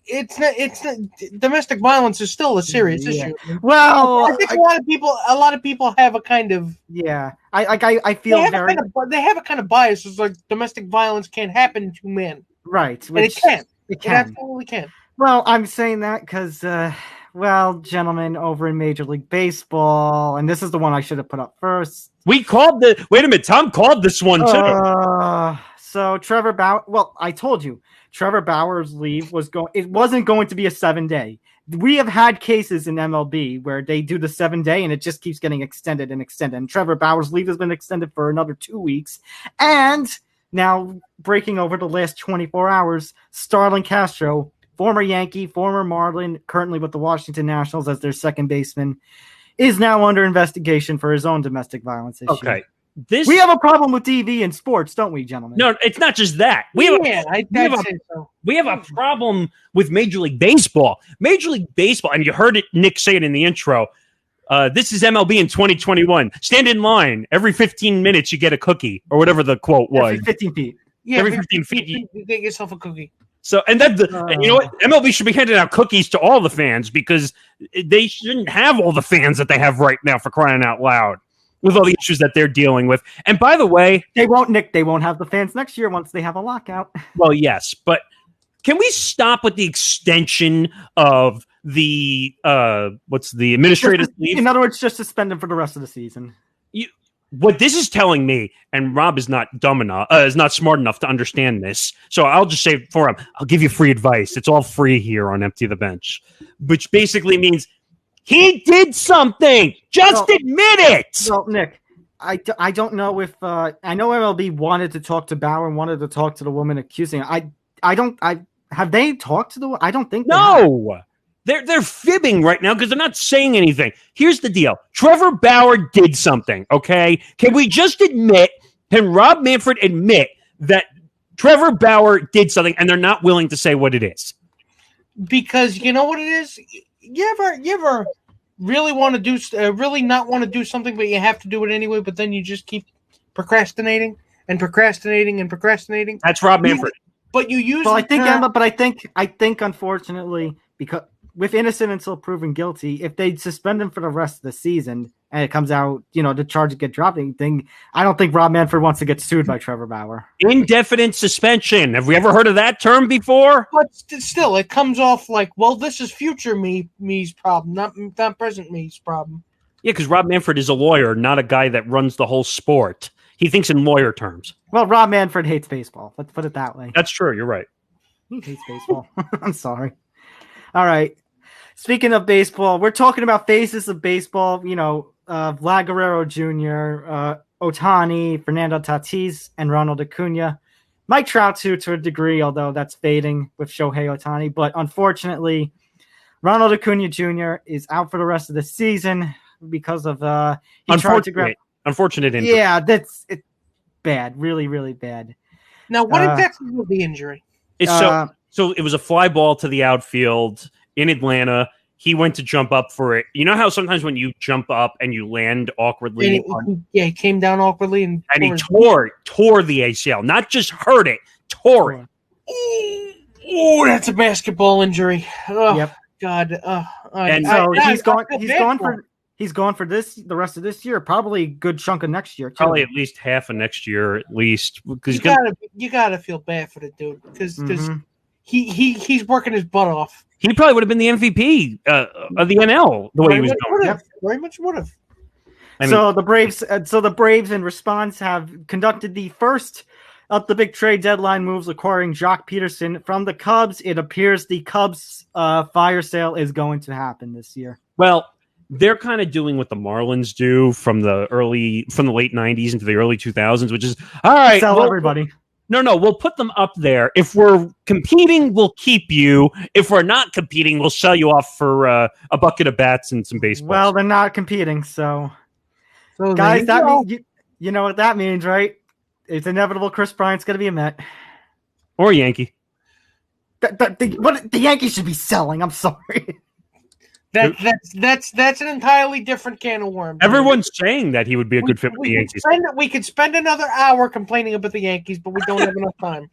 it's not, domestic violence is still a serious issue. Well, I think a lot of people have a kind of I feel they have a kind of bias. It's like domestic violence can't happen to men, right? And it can. It absolutely can. Well, I'm saying that because. Gentlemen over in Major League Baseball, and this is the one I should have put up first. Wait a minute, Tom called this one too. So Trevor Bauer, I told you, Trevor Bauer's leave it wasn't going to be a 7-day. We have had cases in MLB where they do the 7-day and it just keeps getting extended and extended. And Trevor Bauer's leave has been extended for another 2 weeks. And now breaking over the last 24 hours, Starlin Castro, former Yankee, former Marlin, currently with the Washington Nationals as their second baseman, is now under investigation for his own domestic violence issue. Okay. We have a problem with TV in sports, don't we, gentlemen? No, it's not just that. We have a problem with Major League Baseball. Major League Baseball, and you heard Nick say it in the intro, this is MLB in 2021. Stand in line. Every 15 minutes you get a cookie, or whatever the quote was. Every 15 feet. Yeah, every 15 feet. You get yourself a cookie. So, and you know what? MLB should be handing out cookies to all the fans because they shouldn't have all the fans that they have right now, for crying out loud, with all the issues that they're dealing with. And by the way, they won't have the fans next year once they have a lockout. Well, yes, but can we stop with the extension of the what's the administrative leave? In other words, just suspend them for the rest of the season. What this is telling me, and Rob is not dumb enough, is not smart enough to understand this. So I'll just say for him, I'll give you free advice. It's all free here on Empty the Bench, which basically means he did something. Just admit it. Well, Nick, I don't know if I know MLB wanted to talk to Bauer and wanted to talk to the woman accusing. Have they talked to the? I don't think. No. They're fibbing right now because they're not saying anything. Here's the deal. Trevor Bauer did something, okay? Can we just admit, can Rob Manfred admit that Trevor Bauer did something and they're not willing to say what it is? Because you know what it is? You ever really want to do, really not want to do something, but you have to do it anyway, but then you just keep procrastinating and procrastinating and procrastinating? That's Rob Manfred. But you use I think unfortunately, because with innocent until proven guilty, if they suspend him for the rest of the season and it comes out, the charges get dropped, I don't think Rob Manfred wants to get sued by Trevor Bauer. Indefinite suspension. Have we ever heard of that term before? But still, it comes off like, well, this is future me's problem, not present me's problem. Yeah, because Rob Manfred is a lawyer, not a guy that runs the whole sport. He thinks in lawyer terms. Well, Rob Manfred hates baseball. Let's put it that way. That's true. You're right. He hates baseball. I'm sorry. All right. Speaking of baseball, we're talking about faces of baseball, Vlad Guerrero Jr., Ohtani, Fernando Tatis, and Ronald Acuna. Mike Trout, too, to a degree, although that's fading with Shohei Ohtani. But unfortunately, Ronald Acuna Jr. is out for the rest of the season because of unfortunate injury. Yeah, that's it. Bad, really, really bad. Now, what exactly was the injury? So it was a fly ball to the outfield in Atlanta. He went to jump up for it. You know how sometimes when you jump up and you land awkwardly? He came down awkwardly and he tore the ACL. Not just hurt it, tore it. Oh, that's a basketball injury. Oh, yep. God. He's gone for the rest of this year. Probably a good chunk of next year too. Probably at least half of next year, at least. Because you gotta feel bad for the dude because he's working his butt off. He probably would have been the MVP of the NL the way he was going. Yep. Very much would have. So the Braves, in response, have conducted the first of the big trade deadline moves, acquiring Jock Peterson from the Cubs. It appears the Cubs fire sale is going to happen this year. Well, they're kind of doing what the Marlins do from the late 90s into the early 2000s, which is all right. Sell everybody. No, we'll put them up there. If we're competing, we'll keep you. If we're not competing, we'll sell you off for a bucket of bats and some baseballs. Well, they're not competing, so guys, you know what that means, right? It's inevitable. Chris Bryant's going to be a Met or a Yankee. The Yankees should be selling. I'm sorry. That's an entirely different can of worms. Everyone's saying that he would be a good fit with the Yankees. We could spend another hour complaining about the Yankees, but we don't have enough time.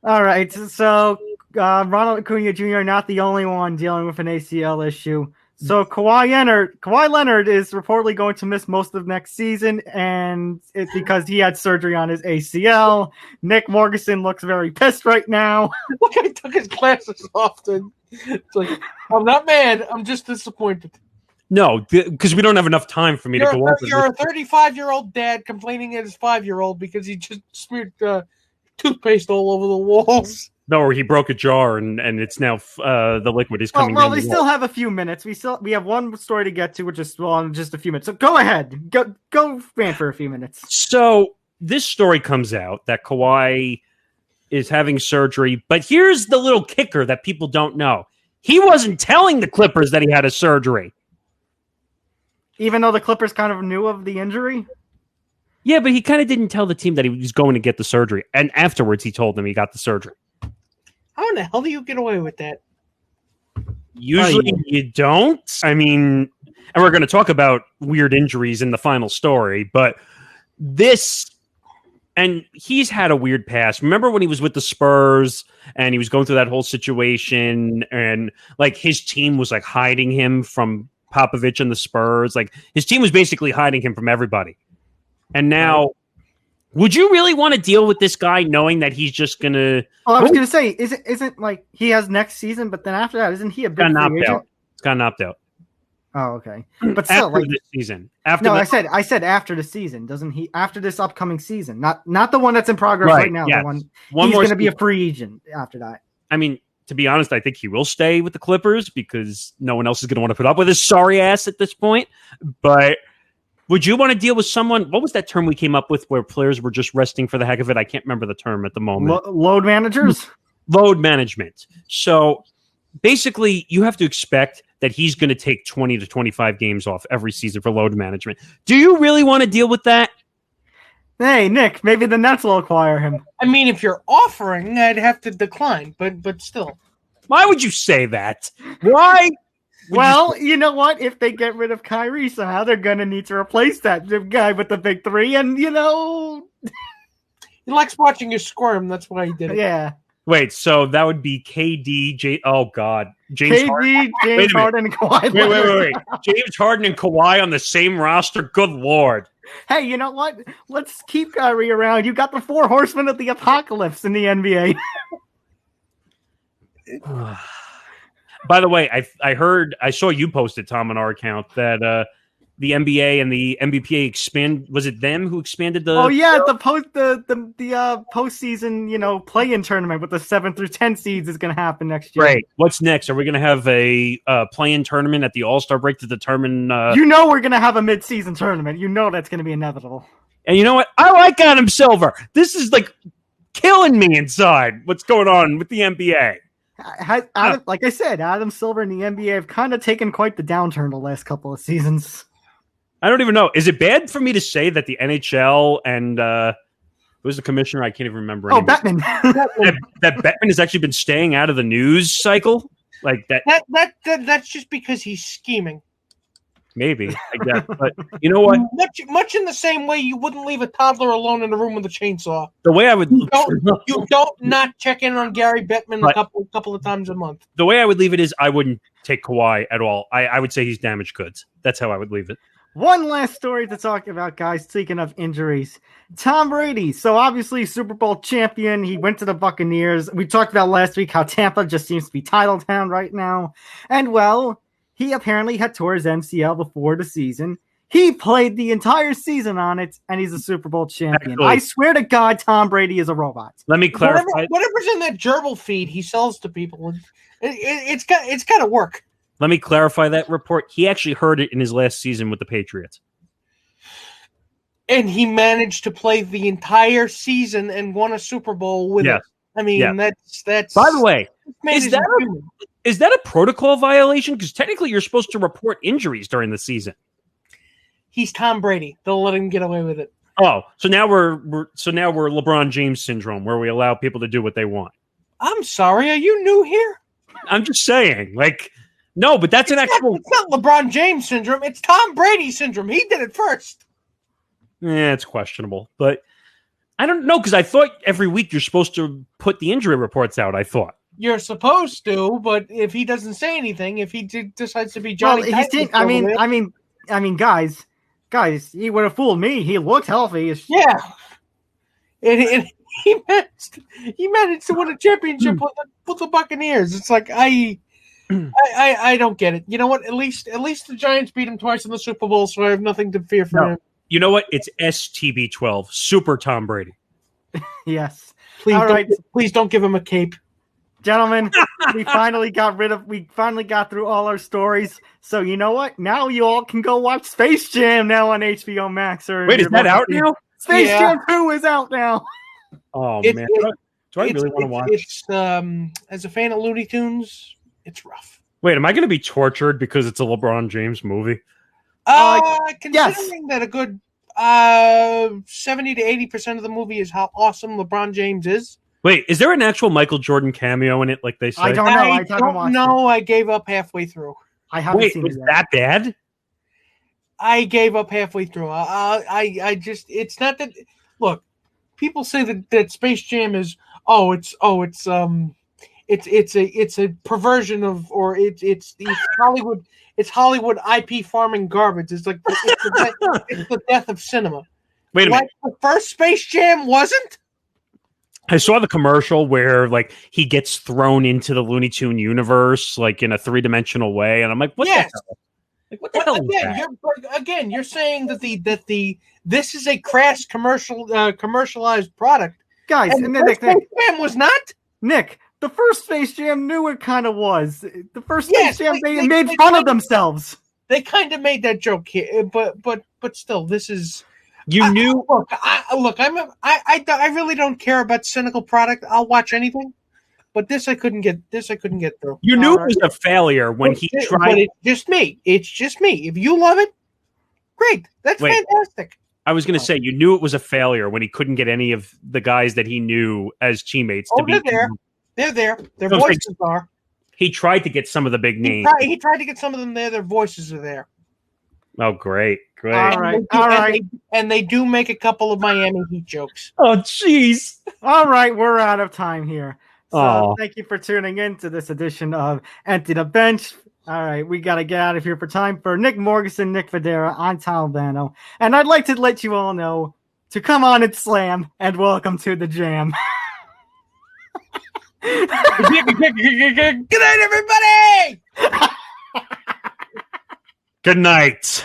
All right, so Ronald Acuna Jr. not the only one dealing with an ACL issue. So Kawhi Leonard is reportedly going to miss most of next season, and it's because he had surgery on his ACL. Nick Morgeson looks very pissed right now. Look, I took his glasses off. It's like, I'm not mad. I'm just disappointed. No, because we don't have enough time for me to go over. You're a 35-year-old dad complaining at his 5-year-old because he just smeared toothpaste all over the walls. No, or he broke a jar and it's now the liquid is coming down. Well, we still have a few minutes. We have one story to get to, which is in just a few minutes. So go ahead, go rant for a few minutes. So this story comes out that Kawhi is having surgery, but here's the little kicker that people don't know: he wasn't telling the Clippers that he had a surgery, even though the Clippers kind of knew of the injury. Yeah, but he kind of didn't tell the team that he was going to get the surgery, and afterwards he told them he got the surgery. How in the hell do you get away with that? Usually you don't. I mean, and we're going to talk about weird injuries in the final story, but this, And he's had a weird past. Remember when he was with the Spurs and he was going through that whole situation and like his team was like hiding him from Popovich and the Spurs? Like his team was basically hiding him from everybody. And now, would you really want to deal with this guy knowing that he's just going to... Oh, I was going to say, isn't like he has next season, but then after that, isn't he a big free agent? It's got knocked out. Oh, okay. But still, after like this season. I said after the season. Doesn't he? After this upcoming season, not the one that's in progress right now. Yes. The one he's going to be a free agent after that. I mean, to be honest, I think he will stay with the Clippers because no one else is going to want to put up with his sorry ass at this point. But would you want to deal with someone? What was that term we came up with where players were just resting for the heck of it? I can't remember the term at the moment. Load managers? Load management. So basically, you have to expect that he's going to take 20 to 25 games off every season for load management. Do you really want to deal with that? Hey, Nick, maybe the Nets will acquire him. I mean, if you're offering, I'd have to decline, but still. Why would you say that? Why? Well, you know what? If they get rid of Kyrie somehow, they're going to need to replace that guy with the big three, and, you know... He likes watching you squirm, that's why he did it. Yeah. Wait, so that would be KD, oh God. James Harden. James Harden, and Kawhi. Wait. James Harden and Kawhi on the same roster? Good Lord. Hey, you know what? Let's keep Kyrie around. You got the 4 horsemen of the apocalypse in the NBA. By the way, I saw you posted, Tom, on our account that the NBA and the NBPA was it them who expanded the? Oh yeah, the postseason, play-in tournament with the 7 through 10 seeds is going to happen next year. Right. What's next? Are we going to have a play-in tournament at the All-Star break to determine? We're going to have a mid-season tournament. That's going to be inevitable. And you know what? I like Adam Silver. This is like killing me inside. What's going on with the NBA? Like I said, Adam Silver and the NBA have kind of taken quite the downturn the last couple of seasons. I don't even know. Is it bad for me to say that the NHL and who's the commissioner? I can't even remember. Oh, Bettman. that Bettman has actually been staying out of the news cycle, like that. That's just because he's scheming. Maybe, I guess. But you know what? Much in the same way you wouldn't leave a toddler alone in a room with a chainsaw. The way I would, you don't not check in on Gary Bettman a couple of times a month. The way I would leave it is I wouldn't take Kawhi at all. I would say he's damaged goods. That's how I would leave it. One last story to talk about, guys. Speaking of injuries, Tom Brady. So obviously Super Bowl champion. He went to the Buccaneers. We talked about last week how Tampa just seems to be title town right now. And well, he apparently had tore his MCL before the season. He played the entire season on it, and he's a Super Bowl champion. Actually, I swear to God, Tom Brady is a robot. Let me clarify. Whatever's in that gerbil feed he sells to people, it's got to work. Let me clarify that report. He actually heard it in his last season with the Patriots. And he managed to play the entire season and won a Super Bowl with it. I mean, that's... By the way, is that a protocol violation? Because technically you're supposed to report injuries during the season. He's Tom Brady. They'll let him get away with it. Oh, so now we're LeBron James syndrome, where we allow people to do what they want. I'm sorry. Are you new here? I'm just saying, no, but that's an actual... It's not LeBron James syndrome. It's Tom Brady syndrome. He did it first. Yeah, it's questionable. But I don't know, because I thought every week you're supposed to put the injury reports out, I thought. You're supposed to, but if he doesn't say anything, if he decides to be Johnny... Well, guys, he would have fooled me. He looked healthy. Yeah. And he managed to win a championship with the Buccaneers. It's like, I don't get it. You know what? At least the Giants beat him twice in the Super Bowl, so I have nothing to fear from him. You know what? It's STB12, Super Tom Brady. Yes. Please don't give him a cape. Gentlemen, we finally got through all our stories. So you know what? Now you all can go watch Space Jam now on HBO Max. Wait, is that out now? Space Jam 2 is out now. Oh, man. Do I really want to watch? It's as a fan of Looney Tunes, it's rough. Wait, am I going to be tortured because it's a LeBron James movie? Considering that a good 70 to 80% of the movie is how awesome LeBron James is. Wait, is there an actual Michael Jordan cameo in it, like they say? I don't know. I gave up halfway through. I haven't seen it yet. That bad? I gave up halfway through. I just, it's not that. Look, people say that Space Jam is it's a perversion of, or it's Hollywood. It's Hollywood IP farming garbage. It's like it's the death of cinema. Wait a minute. The first Space Jam wasn't? I saw the commercial where like he gets thrown into the Looney Tune universe like in a 3-dimensional way, and I'm like, what the hell? Like, what the hell is that? You're saying that this is a crass commercialized product, guys. And the first Space Jam was not. Nick, the first Space Jam knew it kind of was. The first Space Jam, they made fun of themselves. They kind of made that joke here, but still, this is. You knew. I really don't care about cynical product. I'll watch anything, but this I couldn't get through. You knew it was a failure when he tried. But it's just me. It's just me. If you love it, great. That's fantastic. I was going to say you knew it was a failure when he couldn't get any of the guys that he knew as teammates to be. They're there. Their voices are. He tried to get some of the big names. He tried to get some of them there. Their voices are there. Oh, great. All right. And they do make a couple of Miami Heat jokes. Oh, jeez. All right, we're out of time here. So thank you for tuning in to this edition of Empty the Bench. All right, we got to get out of here for time. For Nick Morganson, Nick Federa, I'm Talvano. And I'd like to let you all know to come on and slam and welcome to the jam. Good night, everybody! Good night.